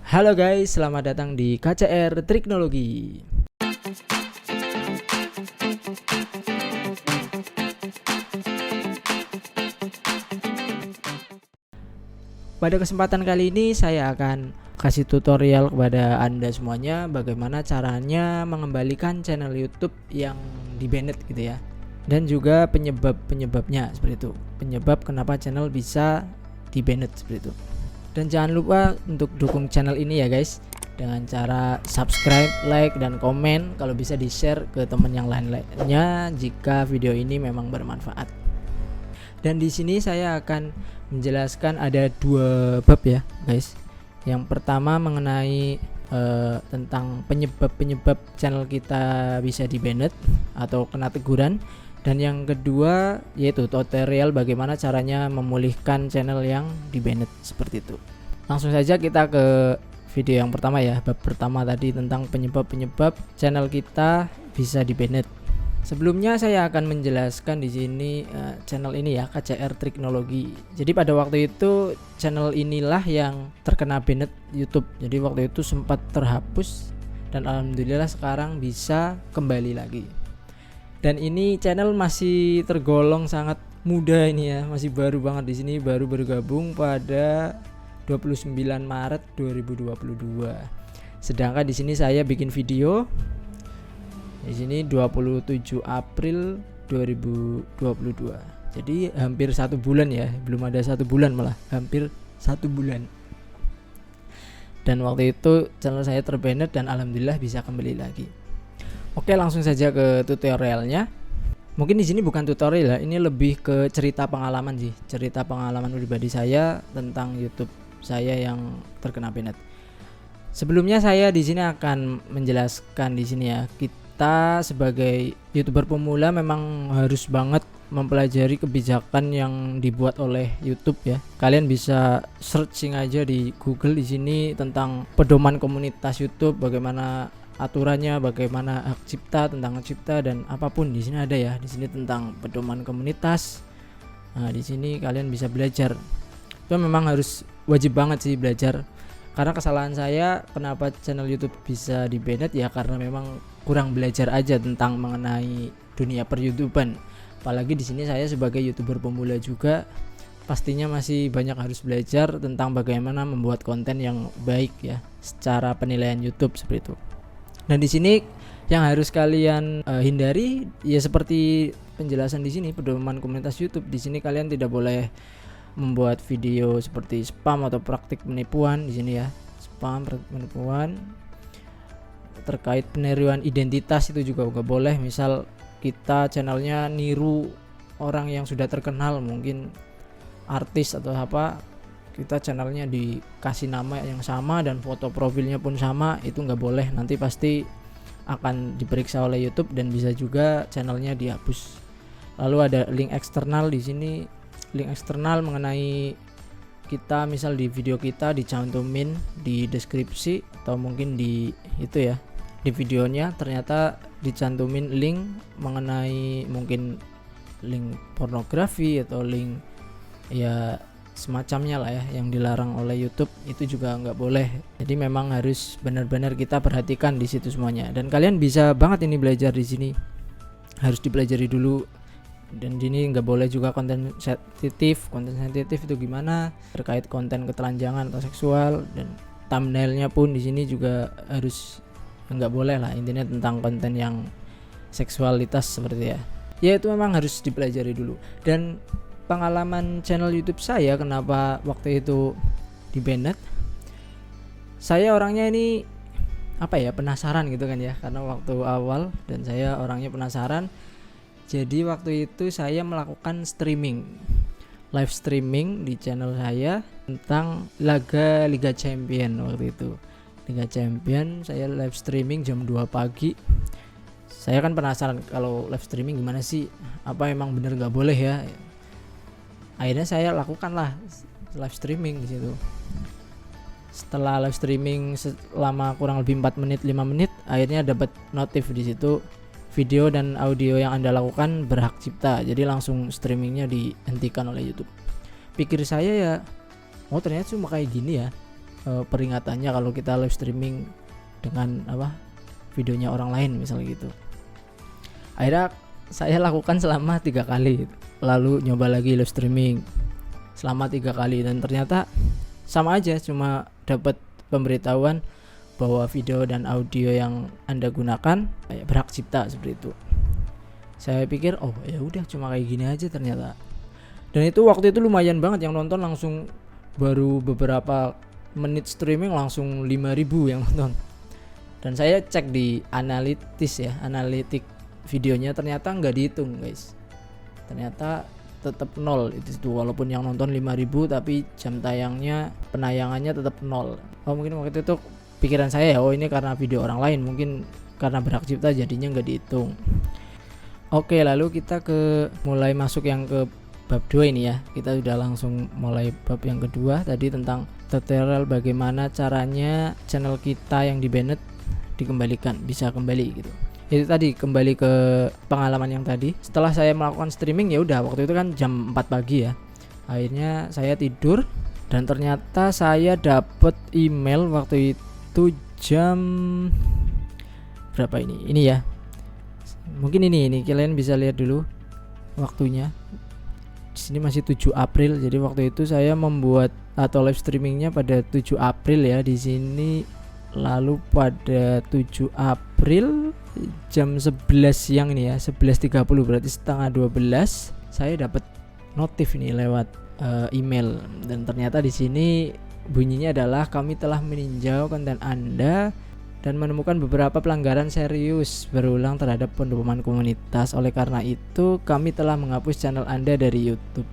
Halo guys, selamat datang di KCR Teknologi. Pada kesempatan kali ini saya akan kasih tutorial kepada Anda semuanya bagaimana caranya mengembalikan channel YouTube yang di-banned gitu ya. Dan juga penyebabnya seperti itu. Penyebab kenapa channel bisa di-banned seperti itu. Dan jangan lupa untuk dukung channel ini ya guys, dengan cara subscribe, like, dan komen. Kalau bisa di-share ke teman yang lainnya jika video ini memang bermanfaat. Dan di sini saya akan menjelaskan ada 2 bab ya guys. Yang pertama mengenai tentang penyebab channel kita bisa di-banned atau kena teguran. Dan yang kedua yaitu tutorial bagaimana caranya memulihkan channel yang di-banned seperti itu. Langsung saja kita ke video yang pertama ya. Bab pertama tadi tentang penyebab channel kita bisa di-banned. Sebelumnya saya akan menjelaskan di sini channel ini ya, KCR Teknologi. Jadi pada waktu itu channel inilah yang terkena banned YouTube. Jadi waktu itu sempat terhapus dan alhamdulillah sekarang bisa kembali lagi. Dan ini channel masih tergolong sangat muda ini ya, masih baru banget di sini, baru bergabung pada 29 Maret 2022. Sedangkan di sini saya bikin video di sini 27 April 2022. Jadi hampir 1 bulan ya, belum ada 1 bulan malah, hampir 1 bulan. Dan waktu itu channel saya terbanned dan alhamdulillah bisa kembali lagi. Oke, langsung saja ke tutorialnya. Mungkin di sini bukan tutorial ya, ini lebih ke cerita pengalaman sih, cerita pengalaman pribadi saya tentang YouTube saya yang terkena banned. Sebelumnya saya di sini akan menjelaskan di sini ya, kita sebagai YouTuber pemula memang harus banget mempelajari kebijakan yang dibuat oleh YouTube ya. Kalian bisa searching aja di Google di sini tentang pedoman komunitas YouTube, bagaimana aturannya, bagaimana hak cipta, tentang hak cipta dan apapun di sini ada ya. Di sini tentang pedoman komunitas. Nah, di sini kalian bisa belajar. Itu memang harus wajib banget sih belajar. Karena kesalahan saya kenapa channel YouTube bisa di-banned ya karena memang kurang belajar aja tentang mengenai dunia per-YouTuben. Apalagi di sini saya sebagai YouTuber pemula juga pastinya masih banyak harus belajar tentang bagaimana membuat konten yang baik ya secara penilaian YouTube seperti itu. Dan di sini yang harus kalian hindari ya seperti penjelasan di sini pedoman komunitas YouTube. Di sini kalian tidak boleh membuat video seperti spam atau praktik penipuan di sini ya. Spam, praktik penipuan terkait peniruan identitas itu juga nggak boleh. Misal kita channelnya niru orang yang sudah terkenal, mungkin artis atau apa, kita channelnya dikasih nama yang sama dan foto profilnya pun sama, itu nggak boleh. Nanti pasti akan diperiksa oleh YouTube dan bisa juga channelnya dihapus. Lalu ada link eksternal di sini, link eksternal mengenai kita misal di video kita dicantumin di deskripsi atau mungkin di itu ya, di videonya ternyata dicantumin link mengenai mungkin link pornografi atau link ya semacamnya lah ya yang dilarang oleh YouTube, itu juga nggak boleh. Jadi memang harus benar-benar kita perhatikan di situ semuanya. Dan kalian bisa banget ini belajar di sini, harus dipelajari dulu. Dan di sini nggak boleh juga konten sensitif. Konten sensitif itu gimana? Terkait konten ketelanjangan atau seksual, dan thumbnailnya pun di sini juga harus nggak boleh lah, intinya tentang konten yang seksualitas seperti ya. Ya itu memang harus dipelajari dulu. Dan pengalaman channel YouTube saya kenapa waktu itu di-banned, saya orangnya ini apa ya, penasaran gitu kan ya, karena waktu awal dan saya orangnya penasaran. Jadi waktu itu saya melakukan live streaming di channel saya tentang laga Liga Champion. Waktu itu Liga Champion saya live streaming jam 2 pagi. Saya kan penasaran kalau live streaming gimana sih, apa emang bener gak boleh ya. Akhirnya saya lakukanlah live streaming di situ. Setelah live streaming selama kurang lebih 4 menit 5 menit, akhirnya dapat notif di situ, video dan audio yang Anda lakukan berhak cipta. Jadi langsung streamingnya dihentikan oleh YouTube. Pikir saya ya, oh ternyata cuma kayak gini ya. peringatannya kalau kita live streaming dengan videonya orang lain misalnya gitu. Akhirnya saya lakukan selama 3 kali, lalu nyoba lagi live streaming selama 3 kali, dan ternyata sama aja, cuma dapat pemberitahuan bahwa video dan audio yang Anda gunakan berhak cipta seperti itu. Saya pikir ya udah cuma kayak gini aja ternyata. Dan itu waktu itu lumayan banget yang nonton, langsung baru beberapa menit streaming langsung 5.000 yang nonton. Dan saya cek di analitik videonya, ternyata nggak dihitung guys, ternyata tetap 0 itu, walaupun yang nonton 5.000 tapi jam tayangnya, penayangannya tetap 0. Mungkin waktu itu pikiran saya ini karena video orang lain, mungkin karena berhak cipta jadinya nggak dihitung. Oke, lalu kita mulai masuk yang ke bab 2 ini ya. Kita udah langsung mulai bab yang kedua tadi, tentang tutorial bagaimana caranya channel kita yang di banned dikembalikan, bisa kembali gitu. Itu tadi kembali ke pengalaman yang tadi. Setelah saya melakukan streaming, ya udah waktu itu kan jam 4 pagi ya. Akhirnya saya tidur dan ternyata saya dapat email waktu itu jam berapa ini? Ini ya. Mungkin ini kalian bisa lihat dulu waktunya. Di sini masih 7 April. Jadi waktu itu saya membuat atau live streamingnya pada 7 April ya di sini. Lalu pada 7 April jam 11 siang ini ya, 11.30, berarti setengah 12, saya dapat notif ini lewat email, dan ternyata di sini bunyinya adalah kami telah meninjau konten Anda dan menemukan beberapa pelanggaran serius berulang terhadap pendopoman komunitas. Oleh karena itu kami telah menghapus channel Anda dari YouTube.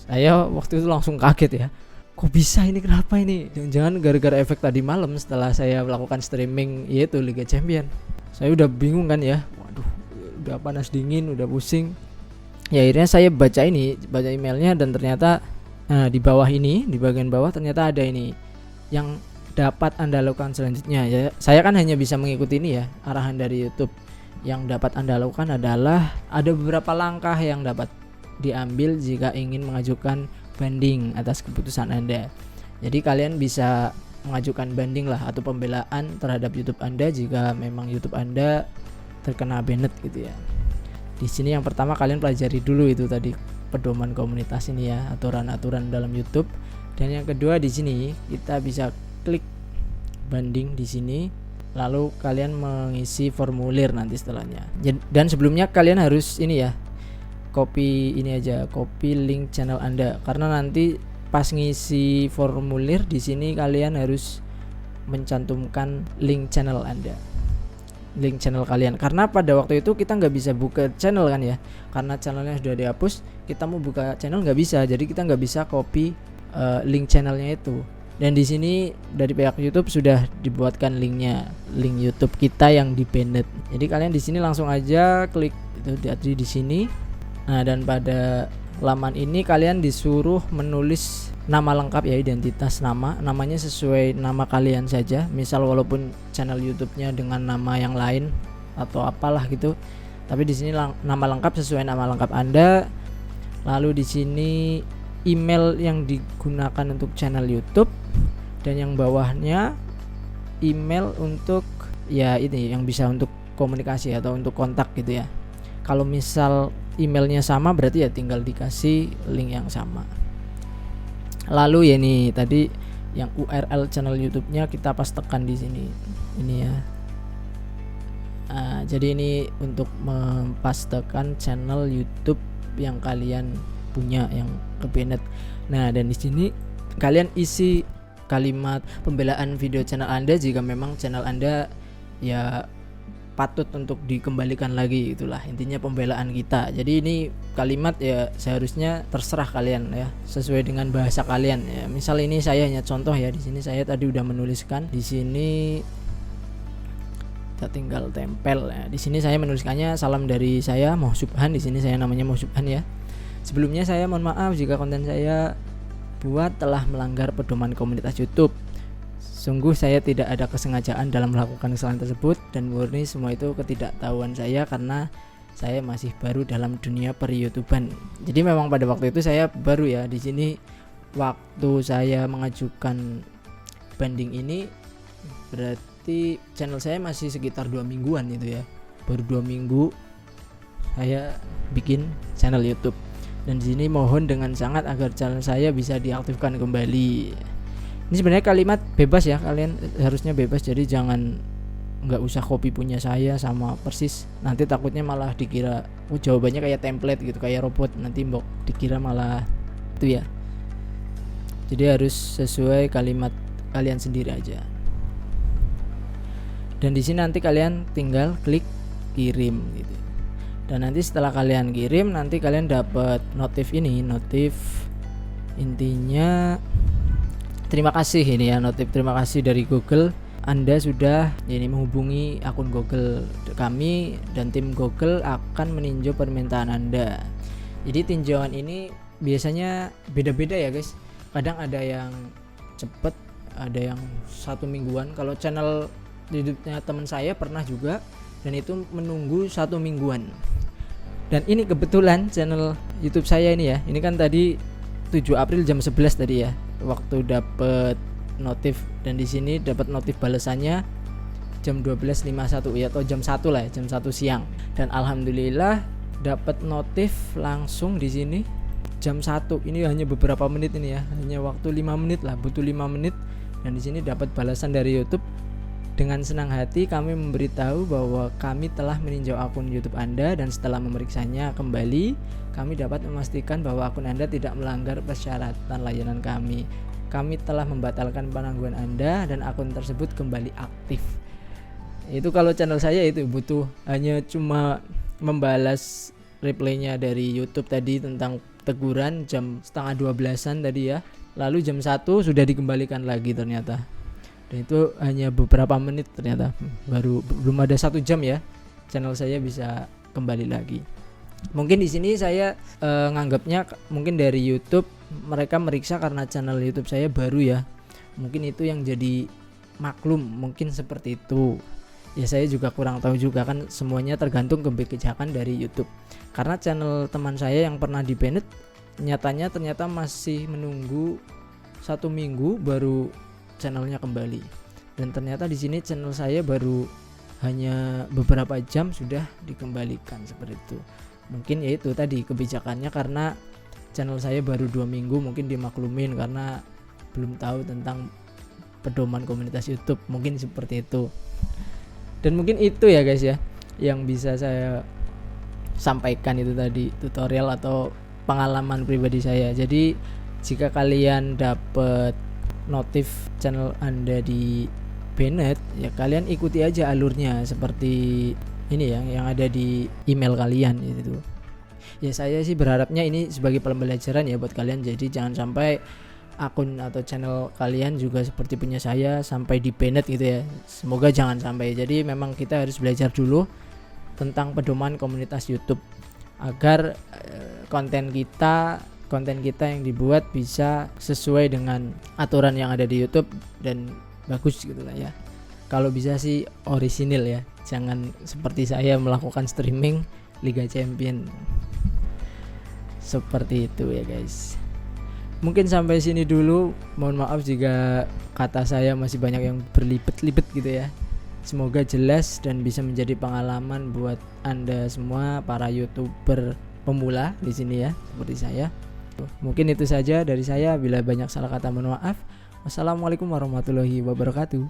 Saya waktu itu langsung kaget ya. Kok bisa ini, kenapa ini? Jangan-jangan gara-gara efek tadi malam setelah saya melakukan streaming yaitu Liga Champion. Saya udah bingung kan ya. Waduh, udah panas dingin, udah pusing. Ya akhirnya saya baca emailnya, dan ternyata di bawah ini, di bagian bawah ternyata ada ini yang dapat Anda lakukan selanjutnya ya. Saya kan hanya bisa mengikuti ini ya, arahan dari YouTube. Yang dapat Anda lakukan adalah ada beberapa langkah yang dapat diambil jika ingin mengajukan banding atas keputusan Anda. Jadi kalian bisa mengajukan banding lah atau pembelaan terhadap YouTube Anda jika memang YouTube Anda terkena banned gitu ya. Di sini yang pertama kalian pelajari dulu itu tadi pedoman komunitas ini ya, aturan-aturan dalam YouTube. Dan yang kedua di sini kita bisa klik banding di sini, lalu kalian mengisi formulir nanti setelahnya. Dan sebelumnya kalian harus ini ya, copy link channel Anda, karena nanti pas ngisi formulir di sini kalian harus mencantumkan link channel Anda, link channel kalian, karena pada waktu itu kita nggak bisa buka channel kan ya, karena channelnya sudah dihapus. Kita mau buka channel nggak bisa, jadi kita nggak bisa copy link channelnya itu. Dan di sini dari pihak YouTube sudah dibuatkan linknya, link YouTube kita yang di banned. Jadi kalian di sini langsung aja klik itu tadi di sini. Nah, dan pada laman ini kalian disuruh menulis nama lengkap ya, identitas namanya sesuai nama kalian saja. Misal walaupun channel YouTube-nya dengan nama yang lain atau apalah gitu, tapi di sini nama lengkap sesuai nama lengkap Anda. Lalu di sini email yang digunakan untuk channel YouTube, dan yang bawahnya email untuk ya ini yang bisa untuk komunikasi atau untuk kontak gitu ya. Kalau misal emailnya sama berarti ya tinggal dikasih link yang sama. Lalu ya nih tadi yang URL channel YouTube-nya kita pas tekan di sini. Ini ya. Jadi ini untuk mempastekan channel YouTube yang kalian punya yang ke-banned. Nah, dan di sini kalian isi kalimat pembelaan video channel Anda jika memang channel Anda ya patut untuk dikembalikan lagi, itulah intinya pembelaan kita. Jadi ini kalimat ya seharusnya terserah kalian ya, sesuai dengan bahasa kalian ya. Misal ini saya hanya contoh ya, di sini saya tadi udah menuliskan di sini, kita tinggal tempel ya. Di sini saya menuliskannya salam dari saya Moh Subhan, di sini saya namanya Moh Subhan ya. Sebelumnya saya mohon maaf jika konten saya buat telah melanggar pedoman komunitas YouTube. Sungguh saya tidak ada kesengajaan dalam melakukan kesalahan tersebut, dan murni semua itu ketidaktahuan saya karena saya masih baru dalam dunia per-YouTuban. Jadi memang pada waktu itu saya baru ya di sini. Waktu saya mengajukan dibanding ini berarti channel saya masih sekitar 2 mingguan itu ya. Baru 2 minggu saya bikin channel YouTube. Dan di sini mohon dengan sangat agar channel saya bisa diaktifkan kembali. Ini sebenarnya kalimat bebas ya, kalian harusnya bebas, jadi jangan nggak usah copy punya saya sama persis, nanti takutnya malah dikira jawabannya kayak template gitu, kayak robot, nanti mbok dikira malah itu ya. Jadi harus sesuai kalimat kalian sendiri aja. Dan di sini nanti kalian tinggal klik kirim gitu. Dan nanti setelah kalian kirim, nanti kalian dapat notif ini, notif intinya terima kasih ini ya, notif terima kasih dari Google. Anda sudah ini menghubungi akun Google kami dan tim Google akan meninjau permintaan Anda. Jadi tinjauan ini biasanya beda-beda ya guys. Kadang ada yang cepet, ada yang 1 mingguan. Kalau channel YouTube-nya teman saya pernah juga, dan itu menunggu 1 mingguan. Dan ini kebetulan channel YouTube saya ini ya. Ini kan tadi 7 April jam 11 tadi ya, waktu dapet notif, dan di sini dapat notif balasannya jam 12.51 ya, atau jam 1 lah ya, jam 1 siang. Dan alhamdulillah dapat notif langsung di sini jam 1. Ini hanya beberapa menit ini ya, hanya waktu 5 menit lah, butuh 5 menit. Dan di sini dapat balasan dari YouTube. Dengan senang hati kami memberitahu bahwa kami telah meninjau akun YouTube Anda, dan setelah memeriksanya kembali, kami dapat memastikan bahwa akun Anda tidak melanggar persyaratan layanan kami. Kami telah membatalkan penangguhan Anda dan akun tersebut kembali aktif. Itu kalau channel saya itu butuh hanya cuma membalas reply-nya dari YouTube tadi tentang teguran jam setengah 12-an tadi ya. Lalu jam 1 sudah dikembalikan lagi ternyata. Dan itu hanya beberapa menit ternyata. Belum ada 1 jam ya, channel saya bisa kembali lagi. Mungkin di sini saya nganggapnya mungkin dari YouTube mereka meriksa karena channel YouTube saya baru ya. Mungkin itu yang jadi maklum, mungkin seperti itu. Ya saya juga kurang tahu juga, kan semuanya tergantung kebijakan dari YouTube. Karena channel teman saya yang pernah di banned nyatanya ternyata masih menunggu 1 minggu baru channelnya kembali. Dan ternyata di sini channel saya baru hanya beberapa jam sudah dikembalikan seperti itu. Mungkin ya itu tadi kebijakannya, karena channel saya baru 2 minggu, mungkin dimaklumin karena belum tahu tentang pedoman komunitas YouTube, mungkin seperti itu. Dan mungkin itu ya guys ya yang bisa saya sampaikan, itu tadi tutorial atau pengalaman pribadi saya. Jadi jika kalian dapat notif channel Anda di banned, ya kalian ikuti aja alurnya seperti ini ya yang ada di email kalian itu. Ya saya sih berharapnya ini sebagai pembelajaran ya buat kalian, jadi jangan sampai akun atau channel kalian juga seperti punya saya sampai di banned gitu ya. Semoga jangan sampai. Jadi memang kita harus belajar dulu tentang pedoman komunitas YouTube agar konten kita yang dibuat bisa sesuai dengan aturan yang ada di YouTube dan bagus gitu lah ya. Kalau bisa sih orisinil ya, jangan seperti saya melakukan streaming Liga Champion seperti itu ya guys. Mungkin sampai sini dulu, mohon maaf jika kata saya masih banyak yang berlibet-libet gitu ya. Semoga jelas dan bisa menjadi pengalaman buat Anda semua para YouTuber pemula di sini ya, seperti saya. Mungkin itu saja dari saya, bila banyak salah kata mohon maaf. Wassalamualaikum warahmatullahi wabarakatuh.